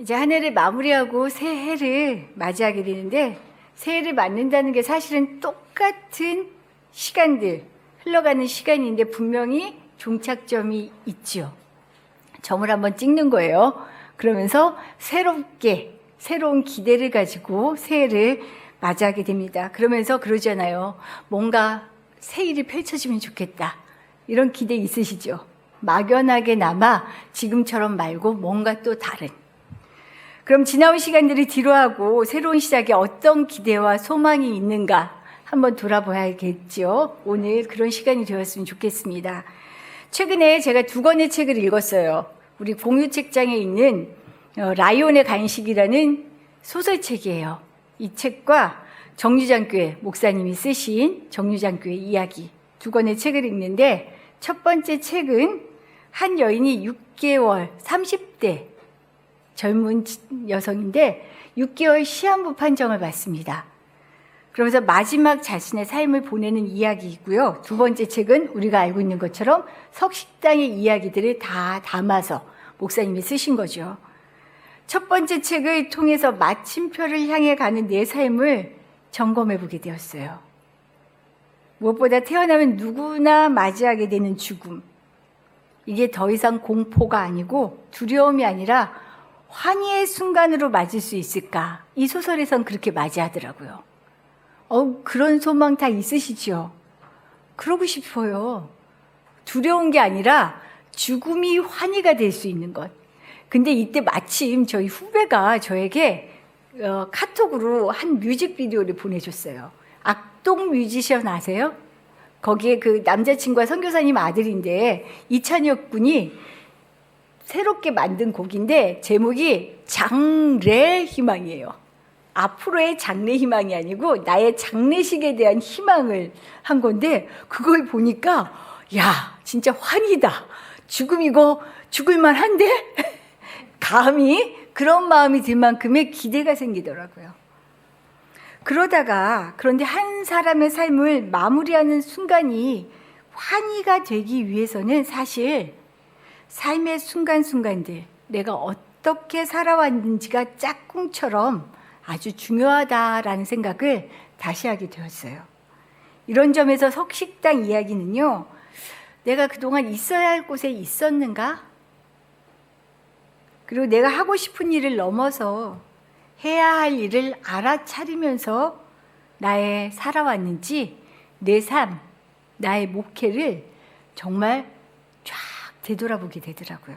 이제 한 해를 마무리하고 새해를 맞이하게 되는데, 새해를 맞는다는 게 사실은 똑같은 시간들, 흘러가는 시간인데 분명히 종착점이 있죠. 점을 한번 찍는 거예요. 그러면서 새로운 기대를 가지고 새해를 맞이하게 됩니다. 그러면서 그러잖아요. 뭔가 새 일이 펼쳐지면 좋겠다. 이런 기대 있으시죠? 막연하게나마 지금처럼 말고 뭔가 또 다른. 그럼 지나온 시간들을 뒤로하고 새로운 시작에 어떤 기대와 소망이 있는가 한번 돌아봐야겠죠. 오늘 그런 시간이 되었으면 좋겠습니다. 최근에 제가 2권의 책을 읽었어요. 우리 공유책장에 있는 라이온의 간식이라는 소설책이에요. 이 책과 정류장교회 목사님이 쓰신 정류장교회 이야기 2권의 책을 읽는데, 첫 번째 책은 한 여인이 6개월 30대 젊은 여성인데 6개월 시한부 판정을 받습니다. 그러면서 마지막 자신의 삶을 보내는 이야기이고요. 2번째 책은 우리가 알고 있는 것처럼 석식당의 이야기들을 다 담아서 목사님이 쓰신 거죠. 첫 번째 책을 통해서 마침표를 향해 가는 내 삶을 점검해 보게 되었어요. 무엇보다 태어나면 누구나 맞이하게 되는 죽음. 이게 더 이상 공포가 아니고 두려움이 아니라 환희의 순간으로 맞을 수 있을까? 이 소설에선 그렇게 맞이하더라고요. 그런 소망 다 있으시죠? 그러고 싶어요. 두려운 게 아니라 죽음이 환희가 될 수 있는 것. 근데 이때 마침 저희 후배가 저에게 카톡으로 한 뮤직비디오를 보내줬어요. 악동 뮤지션 아세요? 거기에 그 남자친구가 선교사님 아들인데 이찬혁 군이 새롭게 만든 곡인데 제목이 장래 희망이에요. 앞으로의 장래 희망이 아니고 나의 장례식에 대한 희망을 한 건데, 그걸 보니까 야 진짜 환희다. 죽음 이거 죽을만 한데? 감히 그런 마음이 들 만큼의 기대가 생기더라고요. 그런데 한 사람의 삶을 마무리하는 순간이 환희가 되기 위해서는 사실 삶의 순간순간들, 내가 어떻게 살아왔는지가 짝꿍처럼 아주 중요하다라는 생각을 다시 하게 되었어요. 이런 점에서 석식당 이야기는요, 내가 그동안 있어야 할 곳에 있었는가? 그리고 내가 하고 싶은 일을 넘어서 해야 할 일을 알아차리면서 나의 살아왔는지, 내 삶, 나의 목회를 정말 쫙 되돌아보게 되더라고요.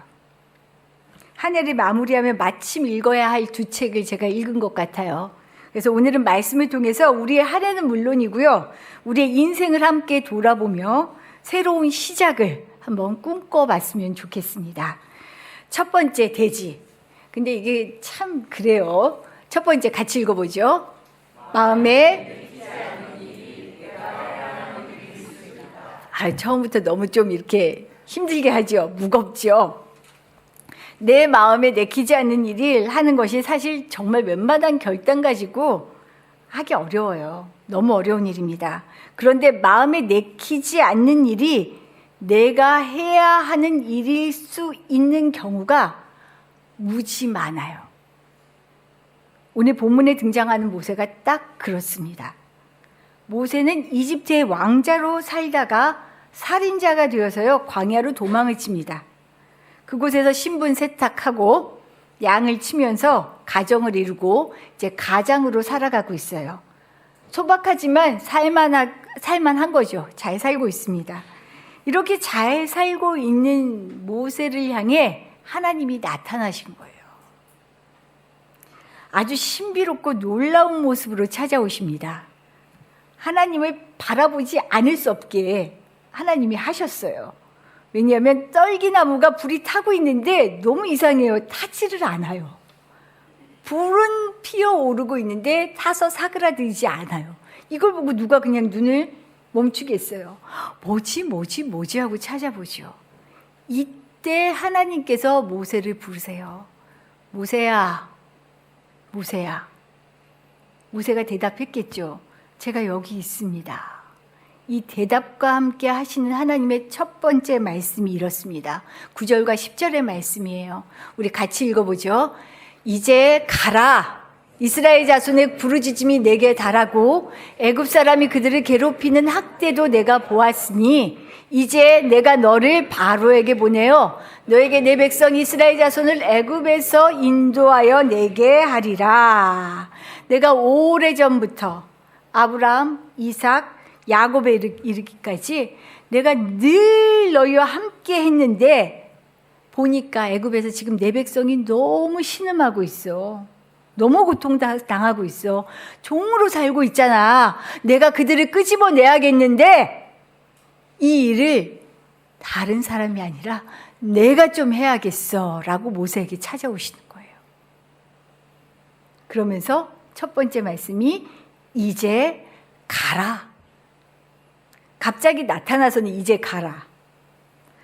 한 해를 마무리하면 마침 읽어야 할 2 책을 제가 읽은 것 같아요. 그래서 오늘은 말씀을 통해서 우리의 한 해는 물론이고요, 우리의 인생을 함께 돌아보며 새로운 시작을 한번 꿈꿔봤으면 좋겠습니다. 첫 번째, 대지. 근데 이게 참 그래요. 첫 번째 같이 읽어보죠. 마음에 처음부터 너무 좀 이렇게 힘들게 하죠. 무겁죠. 내 마음에 내키지 않는 일을 하는 것이 사실 정말 웬만한 결단 가지고 하기 어려워요. 너무 어려운 일입니다. 그런데 마음에 내키지 않는 일이 내가 해야 하는 일일 수 있는 경우가 무지 많아요. 오늘 본문에 등장하는 모세가 딱 그렇습니다. 모세는 이집트의 왕자로 살다가 살인자가 되어서요, 광야로 도망을 칩니다. 그곳에서 신분 세탁하고 양을 치면서 가정을 이루고 이제 가장으로 살아가고 있어요. 소박하지만 살만한 거죠. 잘 살고 있습니다. 이렇게 잘 살고 있는 모세를 향해 하나님이 나타나신 거예요. 아주 신비롭고 놀라운 모습으로 찾아오십니다. 하나님을 바라보지 않을 수 없게 하나님이 하셨어요. 왜냐하면 떨기나무가 불이 타고 있는데 너무 이상해요. 타지를 않아요. 불은 피어오르고 있는데 타서 사그라들지 않아요. 이걸 보고 누가 그냥 눈을 멈추겠어요. 뭐지 하고 찾아보죠. 이때 하나님께서 모세를 부르세요. 모세야. 모세가 대답했겠죠. 제가 여기 있습니다. 이 대답과 함께 하시는 하나님의 첫 번째 말씀이 이렇습니다. 9절과 10절의 말씀이에요. 우리 같이 읽어보죠. 이제 가라. 이스라엘 자손의 부르짖음이 내게 달하고 애굽 사람이 그들을 괴롭히는 학대도 내가 보았으니 이제 내가 너를 바로에게 보내어 너에게 내 백성 이스라엘 자손을 애굽에서 인도하여 내게 하리라. 내가 오래전부터 아브라함, 이삭, 야곱에 이르기까지 내가 늘 너희와 함께 했는데 보니까 애굽에서 지금 내 백성이 너무 신음하고 있어. 너무 고통당하고 있어. 종으로 살고 있잖아. 내가 그들을 끄집어내야겠는데 이 일을 다른 사람이 아니라 내가 좀 해야겠어 라고 모세에게 찾아오시는 거예요. 그러면서 첫 번째 말씀이 이제 가라. 갑자기 나타나서는 이제 가라.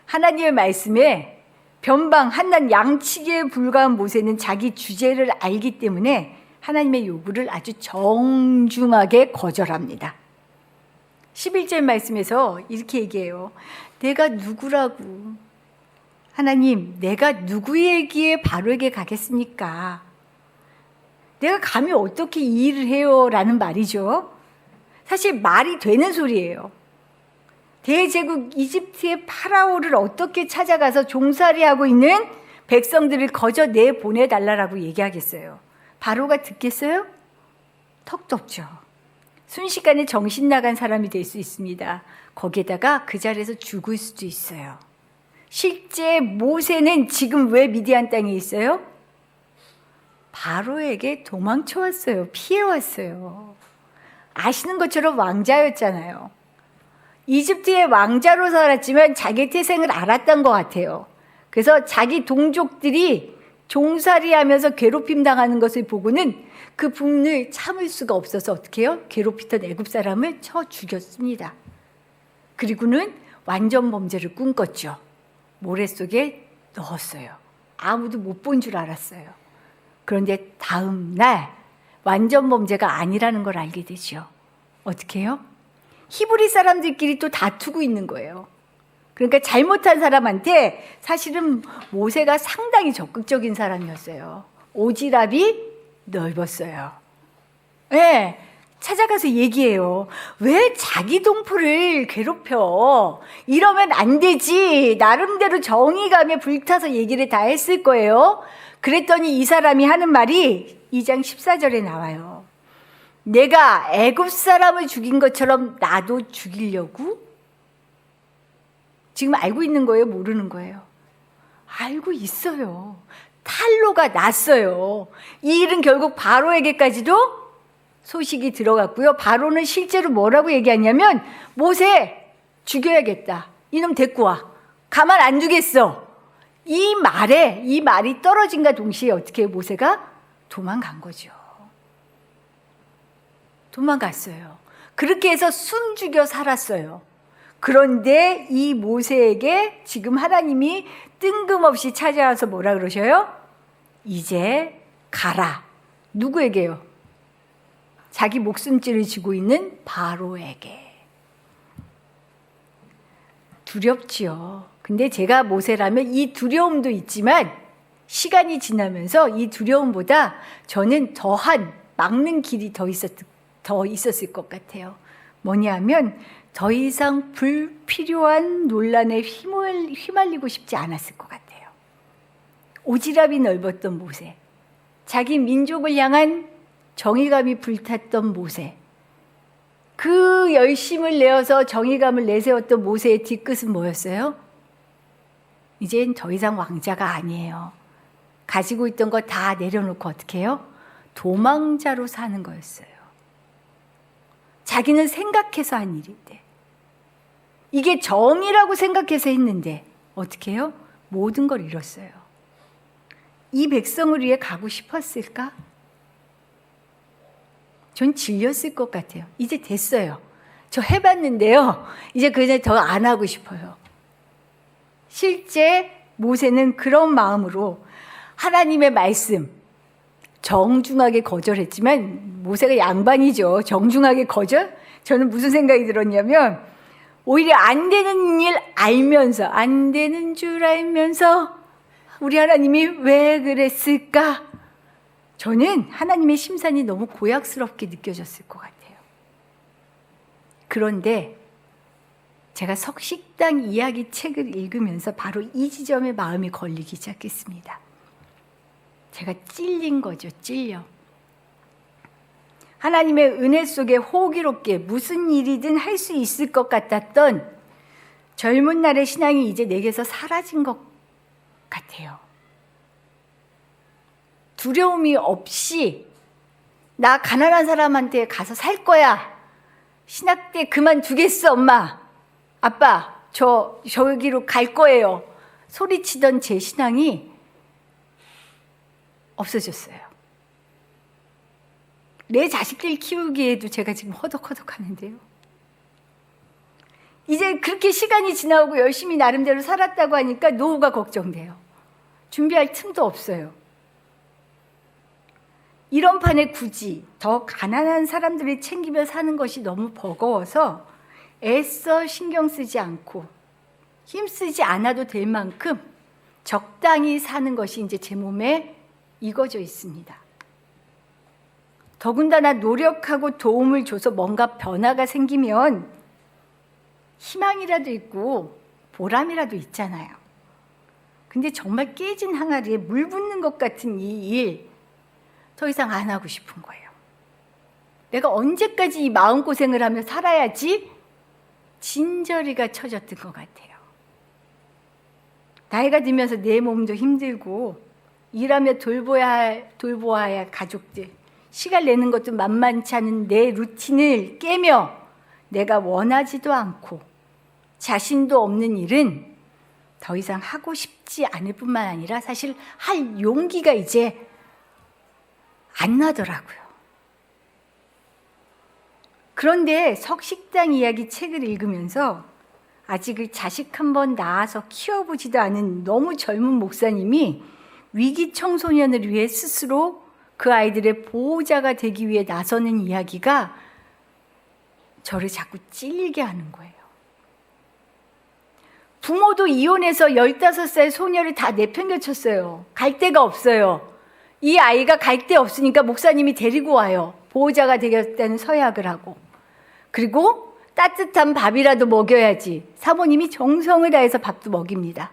하나님의 말씀에 변방, 한낱 양치기에 불과한 모세는 자기 주제를 알기 때문에 하나님의 요구를 아주 정중하게 거절합니다. 11절 말씀에서 이렇게 얘기해요. 내가 누구라고? 하나님, 내가 누구에게 바로에게 가겠습니까? 내가 감히 어떻게 이 일을 해요? 라는 말이죠. 사실 말이 되는 소리예요. 대제국 이집트의 파라오를 어떻게 찾아가서 종살이하고 있는 백성들을 거저 내보내달라고 얘기하겠어요. 바로가 듣겠어요? 턱도 없죠. 순식간에 정신 나간 사람이 될 수 있습니다. 거기에다가 그 자리에서 죽을 수도 있어요. 실제 모세는 지금 왜 미디안 땅에 있어요? 바로에게 도망쳐 왔어요. 피해 왔어요. 아시는 것처럼 왕자였잖아요. 이집트의 왕자로 살았지만 자기 태생을 알았던 것 같아요. 그래서 자기 동족들이 종살이하면서 괴롭힘 당하는 것을 보고는 그 분을 참을 수가 없어서 어떻게 해요? 괴롭히던 애굽 사람을 쳐 죽였습니다. 그리고는 완전 범죄를 꿈꿨죠. 모래 속에 넣었어요. 아무도 못 본 줄 알았어요. 그런데 다음 날 완전 범죄가 아니라는 걸 알게 되죠. 어떻게 해요? 히브리 사람들끼리 또 다투고 있는 거예요. 그러니까 잘못한 사람한테 사실은 모세가 상당히 적극적인 사람이었어요. 오지랖이 넓었어요. 네, 찾아가서 얘기해요. 왜 자기 동포를 괴롭혀? 이러면 안 되지. 나름대로 정의감에 불타서 얘기를 다 했을 거예요. 그랬더니 이 사람이 하는 말이 2장 14절에 나와요. 내가 애굽 사람을 죽인 것처럼 나도 죽이려고? 지금 알고 있는 거예요? 모르는 거예요? 알고 있어요. 탈로가 났어요. 이 일은 결국 바로에게까지도 소식이 들어갔고요. 바로는 실제로 뭐라고 얘기하냐면 모세 죽여야겠다. 이놈 데리고 와. 가만 안 두겠어. 이 말이 떨어진과 동시에 어떻게 해요? 모세가 도망간 거죠. 도망갔어요. 그렇게 해서 숨죽여 살았어요. 그런데 이 모세에게 지금 하나님이 뜬금없이 찾아와서 뭐라 그러셔요? 이제 가라. 누구에게요? 자기 목숨줄을 쥐고 있는 바로에게. 두렵지요. 근데 제가 모세라면 이 두려움도 있지만 시간이 지나면서 이 두려움보다 저는 더한 막는 길이 더 있었을 것 같아요. 뭐냐면 더 이상 불필요한 논란에 휘말리고 싶지 않았을 것 같아요. 오지랖이 넓었던 모세, 자기 민족을 향한 정의감이 불탔던 모세, 그 열심을 내어서 정의감을 내세웠던 모세의 뒤끝은 뭐였어요? 이젠 더 이상 왕자가 아니에요. 가지고 있던 거 다 내려놓고 어떻게 해요? 도망자로 사는 거였어요. 자기는 생각해서 한 일인데, 이게 정의라고 생각해서 했는데 어떻게 해요? 모든 걸 잃었어요. 이 백성을 위해 가고 싶었을까? 전 질렸을 것 같아요. 이제 됐어요. 저 해봤는데요. 이제 그냥 더 안 하고 싶어요. 실제 모세는 그런 마음으로 하나님의 말씀 정중하게 거절했지만, 모세가 양반이죠. 정중하게 거절? 저는 무슨 생각이 들었냐면 오히려 안 되는 일 알면서, 안 되는 줄 알면서 우리 하나님이 왜 그랬을까? 저는 하나님의 심산이 너무 고약스럽게 느껴졌을 것 같아요. 그런데 제가 석식당 이야기 책을 읽으면서 바로 이 지점에 마음이 걸리기 시작했습니다. 제가 찔린 거죠, 찔려. 하나님의 은혜 속에 호기롭게 무슨 일이든 할 수 있을 것 같았던 젊은 날의 신앙이 이제 내게서 사라진 것 같아요. 두려움이 없이 나 가난한 사람한테 가서 살 거야. 신학대 그만두겠어, 엄마. 아빠, 저기로 갈 거예요. 소리치던 제 신앙이 없어졌어요. 내 자식들 키우기에도 제가 지금 허덕허덕 하는데요. 이제 그렇게 시간이 지나고 열심히 나름대로 살았다고 하니까 노후가 걱정돼요. 준비할 틈도 없어요. 이런 판에 굳이 더 가난한 사람들을 챙기며 사는 것이 너무 버거워서 애써 신경 쓰지 않고 힘쓰지 않아도 될 만큼 적당히 사는 것이 이제 제 몸에 익어져 있습니다. 더군다나 노력하고 도움을 줘서 뭔가 변화가 생기면 희망이라도 있고 보람이라도 있잖아요. 근데 정말 깨진 항아리에 물 붓는 것 같은 이 일, 더 이상 안 하고 싶은 거예요. 내가 언제까지 이 마음고생을 하며 살아야지? 진저리가 쳐졌던 것 같아요. 나이가 들면서 내 몸도 힘들고 일하며 돌보아야 할 가족들, 시간 내는 것도 만만치 않은 내 루틴을 깨며 내가 원하지도 않고 자신도 없는 일은 더 이상 하고 싶지 않을 뿐만 아니라 사실 할 용기가 이제 안 나더라고요. 그런데 석식당 이야기 책을 읽으면서 아직 자식 한 번 낳아서 키워보지도 않은 너무 젊은 목사님이 위기 청소년을 위해 스스로 그 아이들의 보호자가 되기 위해 나서는 이야기가 저를 자꾸 찔리게 하는 거예요. 부모도 이혼해서 15살 소녀를 다 내팽개쳤어요. 갈 데가 없어요. 이 아이가 갈 데 없으니까 목사님이 데리고 와요. 보호자가 되겠다는 서약을 하고. 그리고 따뜻한 밥이라도 먹여야지. 사모님이 정성을 다해서 밥도 먹입니다.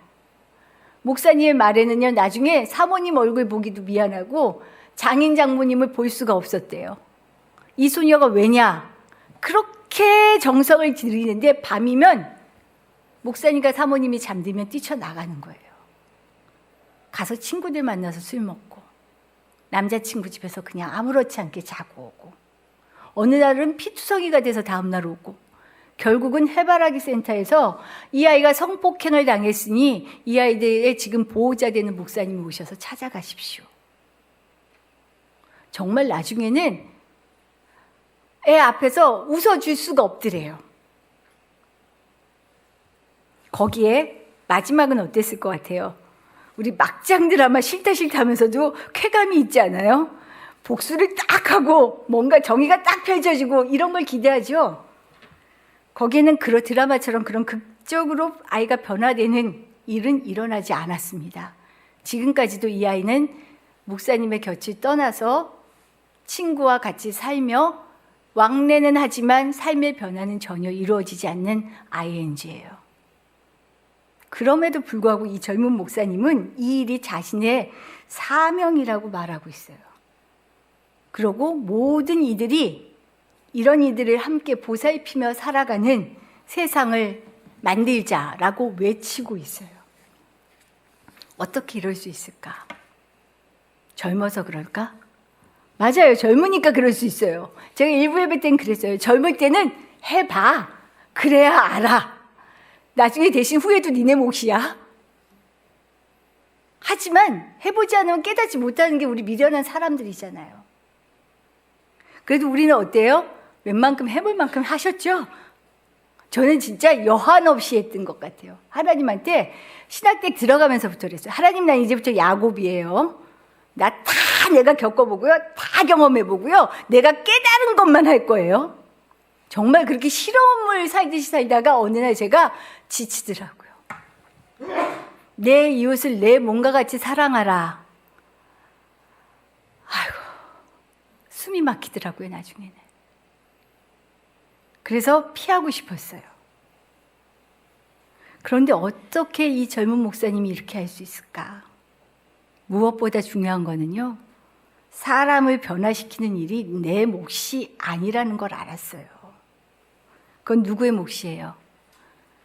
목사님의 말에는요, 나중에 사모님 얼굴 보기도 미안하고 장인 장모님을 볼 수가 없었대요. 이 소녀가 왜냐? 그렇게 정성을 들이는데 밤이면 목사님과 사모님이 잠들면 뛰쳐나가는 거예요. 가서 친구들 만나서 술 먹고 남자친구 집에서 그냥 아무렇지 않게 자고 오고 어느 날은 피투성이가 돼서 다음날 오고 결국은 해바라기 센터에서 이 아이가 성폭행을 당했으니 이 아이들의 지금 보호자 되는 목사님이 오셔서 찾아가십시오. 정말 나중에는 애 앞에서 웃어줄 수가 없더래요. 거기에 마지막은 어땠을 것 같아요? 우리 막장 드라마 싫다 하면서도 쾌감이 있지 않아요? 복수를 딱 하고 뭔가 정의가 딱 펼쳐지고 이런 걸 기대하죠. 거기에는 그런 드라마처럼 그런 극적으로 아이가 변화되는 일은 일어나지 않았습니다. 지금까지도 이 아이는 목사님의 곁을 떠나서 친구와 같이 살며 왕래는 하지만 삶의 변화는 전혀 이루어지지 않는 ING예요. 그럼에도 불구하고 이 젊은 목사님은 이 일이 자신의 사명이라고 말하고 있어요. 그리고 모든 이들이 이런 이들을 함께 보살피며 살아가는 세상을 만들자라고 외치고 있어요. 어떻게 이럴 수 있을까? 젊어서 그럴까? 맞아요. 젊으니까 그럴 수 있어요. 제가 일부 예배 때는 그랬어요. 젊을 때는 해봐. 그래야 알아. 나중에 대신 후회도 니네 몫이야. 하지만 해보지 않으면 깨닫지 못하는 게 우리 미련한 사람들이잖아요. 그래도 우리는 어때요? 웬만큼 해볼 만큼 하셨죠? 저는 진짜 여한 없이 했던 것 같아요. 하나님한테 신학대 들어가면서부터 그랬어요. 하나님, 난 이제부터 야곱이에요. 나 다 내가 겪어보고요. 다 경험해보고요. 내가 깨달은 것만 할 거예요. 정말 그렇게 실험을 살듯이 살다가 어느 날 제가 지치더라고요. 내 이웃을 내 몸과 같이 사랑하라. 아이고. 숨이 막히더라고요, 나중에는. 그래서 피하고 싶었어요. 그런데 어떻게 이 젊은 목사님이 이렇게 할 수 있을까? 무엇보다 중요한 거는요, 사람을 변화시키는 일이 내 몫이 아니라는 걸 알았어요. 그건 누구의 몫이에요?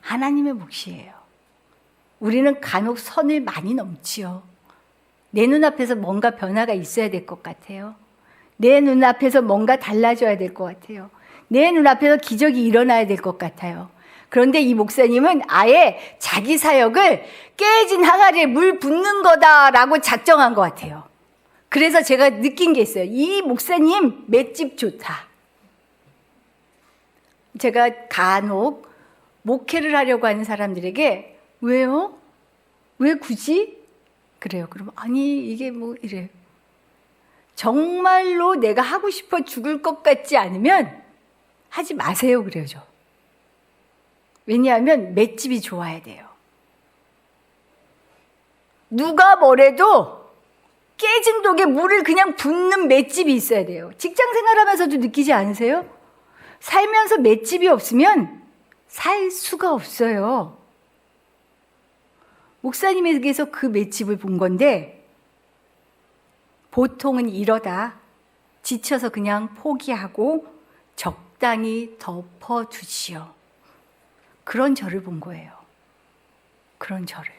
하나님의 몫이에요. 우리는 간혹 선을 많이 넘지요. 내 눈앞에서 뭔가 변화가 있어야 될 것 같아요. 내 눈앞에서 뭔가 달라져야 될 것 같아요. 내 눈앞에서 기적이 일어나야 될 것 같아요. 그런데 이 목사님은 아예 자기 사역을 깨진 항아리에 물 붓는 거다라고 작정한 것 같아요. 그래서 제가 느낀 게 있어요. 이 목사님 맷집 좋다. 제가 간혹 목회를 하려고 하는 사람들에게 왜요? 왜 굳이? 그래요. 그러면 아니 이게 뭐 이래요. 정말로 내가 하고 싶어 죽을 것 같지 않으면 하지 마세요. 그래요. 저. 왜냐하면 맷집이 좋아야 돼요. 누가 뭐래도 깨진 독에 물을 그냥 붓는 맷집이 있어야 돼요. 직장 생활하면서도 느끼지 않으세요? 살면서 맷집이 없으면 살 수가 없어요. 목사님에게서 그 맷집을 본 건데 보통은 이러다 지쳐서 그냥 포기하고 적당히 덮어두지요. 그런 저를 본 거예요. 그런 저를.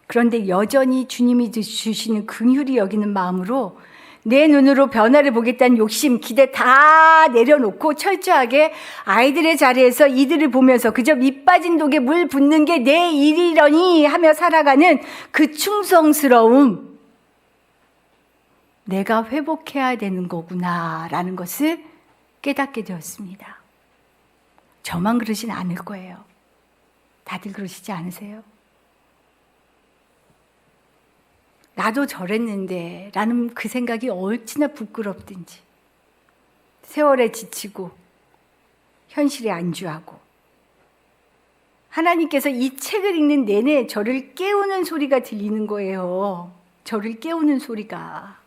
그런데 여전히 주님이 주시는 긍휼히 여기는 마음으로 내 눈으로 변화를 보겠다는 욕심, 기대 다 내려놓고 철저하게 아이들의 자리에서 이들을 보면서 그저 밑 빠진 독에 물 붓는 게 내 일이려니 하며 살아가는 그 충성스러움, 내가 회복해야 되는 거구나라는 것을 깨닫게 되었습니다. 저만 그러진 않을 거예요. 다들 그러시지 않으세요? 나도 저랬는데 라는 그 생각이 얼마나 부끄럽든지 세월에 지치고 현실에 안주하고 하나님께서 이 책을 읽는 내내 저를 깨우는 소리가 들리는 거예요. 저를 깨우는 소리가.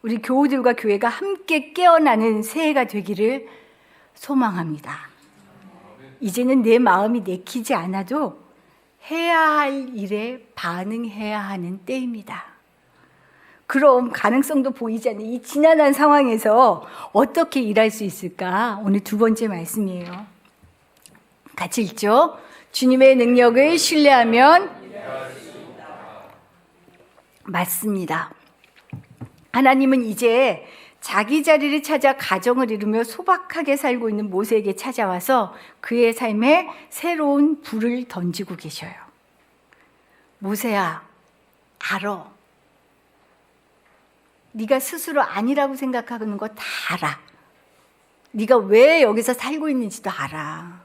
우리 교우들과 교회가 함께 깨어나는 새해가 되기를 소망합니다. 이제는 내 마음이 내키지 않아도 해야 할 일에 반응해야 하는 때입니다. 그럼 가능성도 보이지 않는 이 지난한 상황에서 어떻게 일할 수 있을까? 오늘 두 번째 말씀이에요. 같이 읽죠. 주님의 능력을 신뢰하면 맞습니다. 하나님은 이제 자기 자리를 찾아 가정을 이루며 소박하게 살고 있는 모세에게 찾아와서 그의 삶에 새로운 불을 던지고 계셔요. 모세야, 알아. 네가 스스로 아니라고 생각하는 거 다 알아. 네가 왜 여기서 살고 있는지도 알아.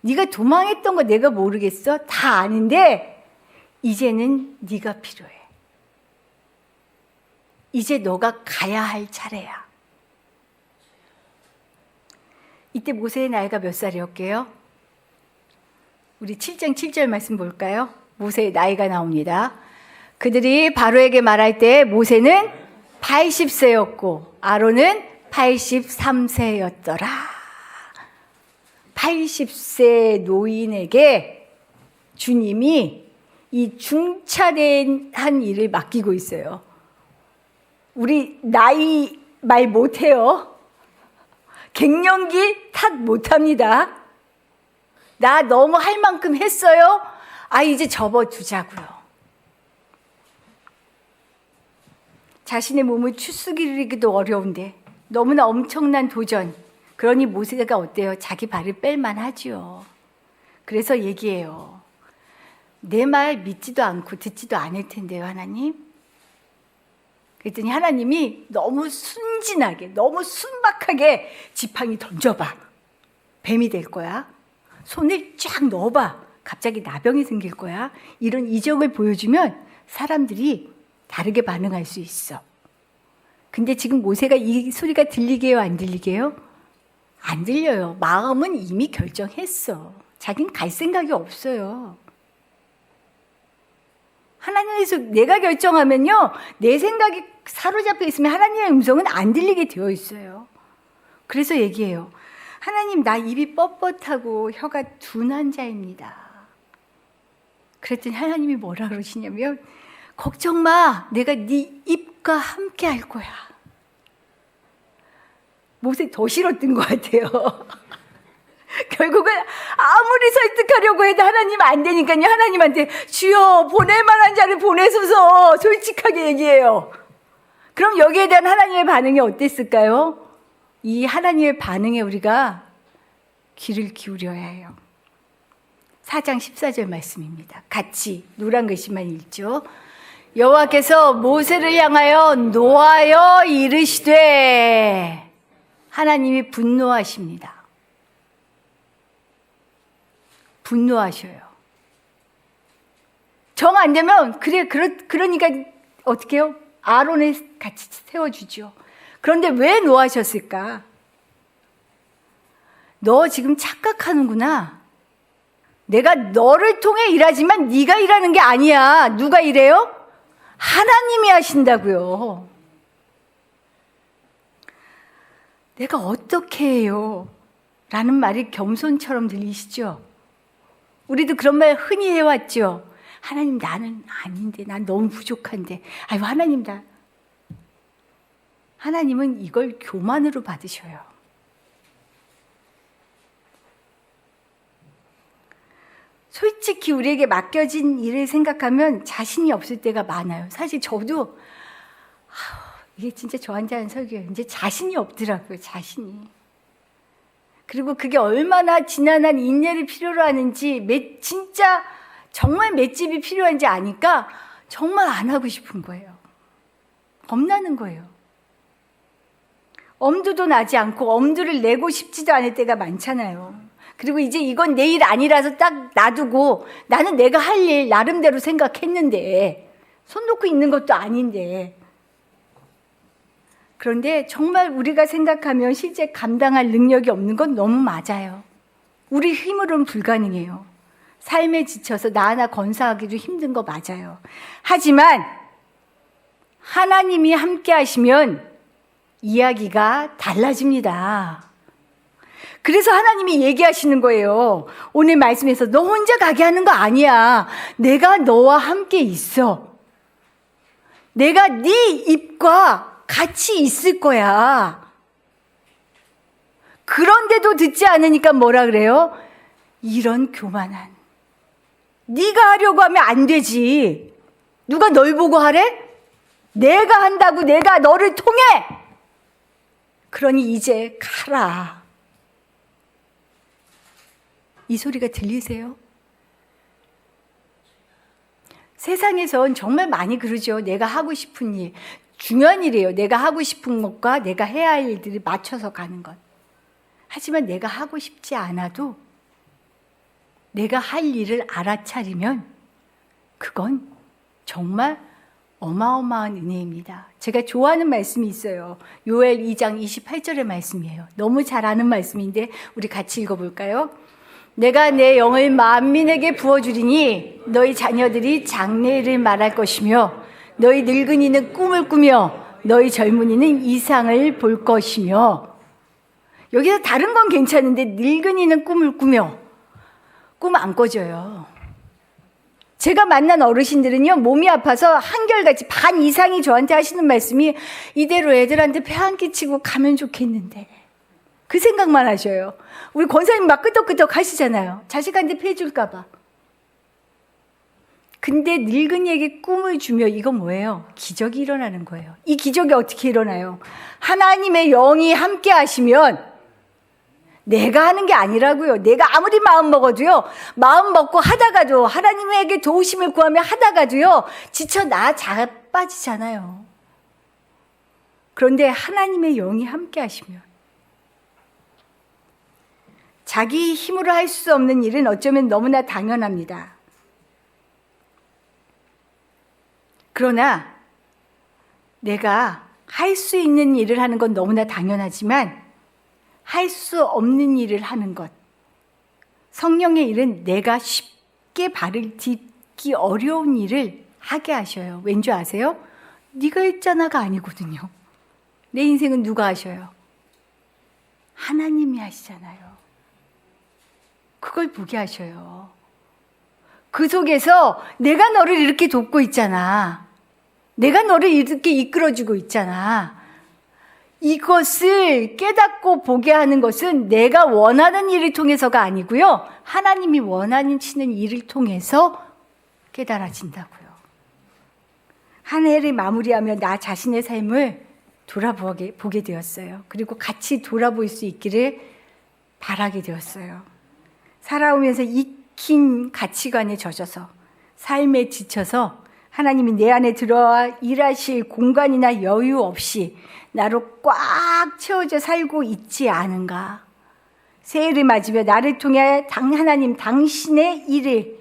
네가 도망했던 거 내가 모르겠어? 다 아는데 이제는 네가 필요해. 이제 너가 가야 할 차례야. 이때 모세의 나이가 몇 살이었게요? 우리 7장 7절 말씀 볼까요? 모세의 나이가 나옵니다. 그들이 바로에게 말할 때 모세는 80세였고 아론은 83세였더라. 80세 노인에게 주님이 이 중차대한 일을 맡기고 있어요. 우리 나이 말 못해요. 갱년기 탓 못합니다. 나 너무 할 만큼 했어요. 이제 접어두자고요. 자신의 몸을 추스리기도 어려운데 너무나 엄청난 도전. 그러니 모세가 어때요? 자기 발을 뺄만 하지요. 그래서 얘기해요. 내 말 믿지도 않고 듣지도 않을 텐데요, 하나님. 그랬더니 하나님이 너무 순진하게, 너무 순박하게 지팡이 던져봐. 뱀이 될 거야. 손을 쫙 넣어봐. 갑자기 나병이 생길 거야. 이런 이적을 보여주면 사람들이 다르게 반응할 수 있어. 근데 지금 모세가 이 소리가 들리게요, 안 들리게요? 안 들려요. 마음은 이미 결정했어. 자긴 갈 생각이 없어요. 하나님에서 내가 결정하면요, 내 생각이 사로잡혀 있으면 하나님의 음성은 안 들리게 되어 있어요. 그래서 얘기해요. 하나님, 나 입이 뻣뻣하고 혀가 둔한 자입니다. 그랬더니 하나님이 뭐라 그러시냐면, 걱정 마, 내가 네 입과 함께 할 거야. 모세 더 싫었던 것 같아요. 결국은 아무리 설득하려고 해도 하나님 안 되니까요, 하나님한테 주여 보낼 만한 자를 보내소서 솔직하게 얘기해요. 그럼 여기에 대한 하나님의 반응이 어땠을까요? 이 하나님의 반응에 우리가 귀를 기울여야 해요. 4장 14절 말씀입니다. 같이 노란 글씨만 읽죠. 여호와께서 모세를 향하여 노하여 이르시되, 하나님이 분노하십니다. 분노하셔요. 정 안 되면 그러니까 어떻게 해요? 아론을 같이 세워주죠. 그런데 왜 노하셨을까? 너 지금 착각하는구나. 내가 너를 통해 일하지만 네가 일하는 게 아니야. 누가 일해요? 하나님이 하신다고요. 내가 어떻게 해요? 라는 말이 겸손처럼 들리시죠? 우리도 그런 말 흔히 해왔죠. 하나님, 나는 아닌데, 난 너무 부족한데. 아유, 하나님, 하나님은 이걸 교만으로 받으셔요. 솔직히 우리에게 맡겨진 일을 생각하면 자신이 없을 때가 많아요. 사실 저도 이게 진짜 저한테 하는 설교예요. 이제 자신이 없더라고요. 자신이. 그리고 그게 얼마나 지난한 인내를 필요로 하는지, 진짜 정말 맷집이 필요한지 아니까 정말 안 하고 싶은 거예요. 겁나는 거예요. 엄두도 나지 않고 엄두를 내고 싶지도 않을 때가 많잖아요. 그리고 이제 이건 내 일 아니라서 딱 놔두고 나는 내가 할 일 나름대로 생각했는데, 손 놓고 있는 것도 아닌데. 그런데 정말 우리가 생각하면 실제 감당할 능력이 없는 건 너무 맞아요. 우리 힘으로는 불가능해요. 삶에 지쳐서 나 하나 건사하기도 힘든 거 맞아요. 하지만 하나님이 함께 하시면 이야기가 달라집니다. 그래서 하나님이 얘기하시는 거예요. 오늘 말씀에서 너 혼자 가게 하는 거 아니야. 내가 너와 함께 있어. 내가 네 입과 같이 있을 거야. 그런데도 듣지 않으니까 뭐라 그래요? 이런 교만한. 네가 하려고 하면 안 되지. 누가 널 보고 하래? 내가 한다고, 내가 너를 통해. 그러니 이제 가라. 이 소리가 들리세요? 세상에선 정말 많이 그러죠. 내가 하고 싶은 일, 중요한 일이에요. 내가 하고 싶은 것과 내가 해야 할 일들을 맞춰서 가는 것. 하지만 내가 하고 싶지 않아도 내가 할 일을 알아차리면 그건 정말 어마어마한 은혜입니다. 제가 좋아하는 말씀이 있어요. 요엘 2장 28절의 말씀이에요. 너무 잘 아는 말씀인데 우리 같이 읽어볼까요? 내가 내 영을 만민에게 부어주리니 너희 자녀들이 장래일을 말할 것이며 너희 늙은이는 꿈을 꾸며 너희 젊은이는 이상을 볼 것이며. 여기서 다른 건 괜찮은데 늙은이는 꿈을 꾸며, 꿈 안 꿔져요. 제가 만난 어르신들은요, 몸이 아파서 한결같이 반 이상이 저한테 하시는 말씀이 이대로 애들한테 폐 안 끼치고 가면 좋겠는데, 그 생각만 하셔요. 우리 권사님 막 끄덕끄덕 하시잖아요. 자식한테 폐 줄까 봐. 근데 늙은이에게 꿈을 주며, 이건 뭐예요? 기적이 일어나는 거예요. 이 기적이 어떻게 일어나요? 하나님의 영이 함께 하시면, 내가 하는 게 아니라고요. 내가 아무리 마음 먹어도요, 마음 먹고 하다가도, 하나님에게 도우심을 구하며 하다가도요, 지쳐 나 자빠지잖아요. 그런데 하나님의 영이 함께 하시면, 자기 힘으로 할 수 없는 일은 어쩌면 너무나 당연합니다. 그러나 내가 할 수 있는 일을 하는 건 너무나 당연하지만 할 수 없는 일을 하는 것, 성령의 일은 내가 쉽게 발을 딛기 어려운 일을 하게 하셔요. 왠지 아세요? 네가 했잖아가 아니거든요. 내 인생은 누가 하셔요? 하나님이 하시잖아요. 그걸 보게 하셔요. 그 속에서 내가 너를 이렇게 돕고 있잖아. 내가 너를 이렇게 이끌어주고 있잖아. 이것을 깨닫고 보게 하는 것은 내가 원하는 일을 통해서가 아니고요. 하나님이 원하시는 일을 통해서 깨달아진다고요. 한 해를 마무리하며 나 자신의 삶을 보게 되었어요. 그리고 같이 돌아볼 수 있기를 바라게 되었어요. 살아오면서 익힌 가치관에 젖어서 삶에 지쳐서 하나님이 내 안에 들어와 일하실 공간이나 여유 없이 나로 꽉 채워져 살고 있지 않은가. 새해를 맞으며 나를 통해 하나님 당신의 일을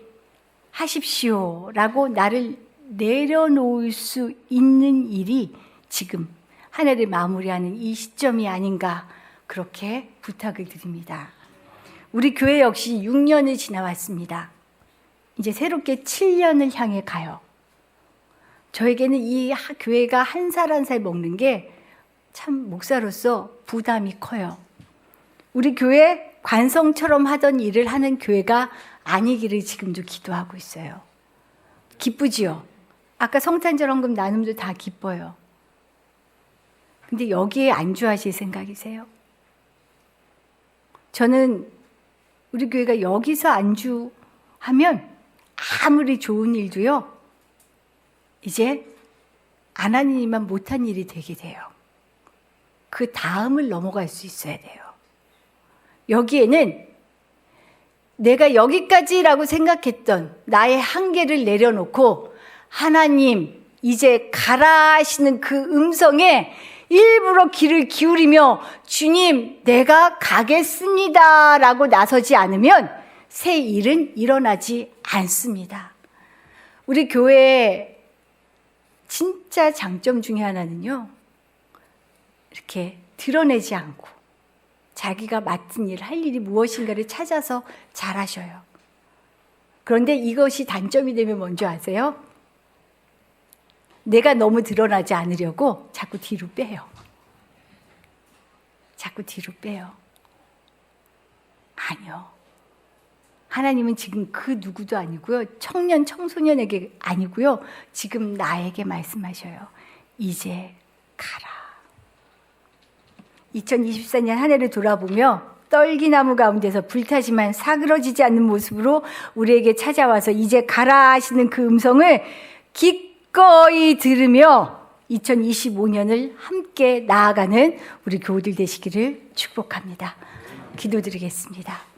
하십시오 라고 나를 내려놓을 수 있는 일이 지금 한 해를 마무리하는 이 시점이 아닌가, 그렇게 부탁을 드립니다. 우리 교회 역시 6년을 지나왔습니다. 이제 새롭게 7년을 향해 가요. 저에게는 이 교회가 한 살 한 살 먹는 게 참 목사로서 부담이 커요. 우리 교회 관성처럼 하던 일을 하는 교회가 아니기를 지금도 기도하고 있어요. 기쁘지요? 아까 성탄절헌금 나눔도 다 기뻐요. 근데 여기에 안주하실 생각이세요? 저는 우리 교회가 여기서 안주하면 아무리 좋은 일도요, 이제 안 하는 일만 못한 일이 되게 돼요. 그 다음을 넘어갈 수 있어야 돼요. 여기에는 내가 여기까지라고 생각했던 나의 한계를 내려놓고 하나님 이제 가라 하시는 그 음성에 일부러 귀를 기울이며 주님 내가 가겠습니다 라고 나서지 않으면 새 일은 일어나지 않습니다. 우리 교회의 진짜 장점 중에 하나는요, 이렇게 드러내지 않고 자기가 맡은 일, 할 일이 무엇인가를 찾아서 잘하셔요. 그런데 이것이 단점이 되면 뭔지 아세요? 내가 너무 드러나지 않으려고 자꾸 뒤로 빼요. 자꾸 뒤로 빼요. 아니요. 하나님은 지금 그 누구도 아니고요. 청년, 청소년에게 아니고요. 지금 나에게 말씀하셔요. 이제 가라. 2024년 한 해를 돌아보며 떨기나무 가운데서 불타지만 사그러지지 않는 모습으로 우리에게 찾아와서 이제 가라 하시는 그 음성을 기꺼이 들으며 2025년을 함께 나아가는 우리 교우들 되시기를 축복합니다. 기도드리겠습니다.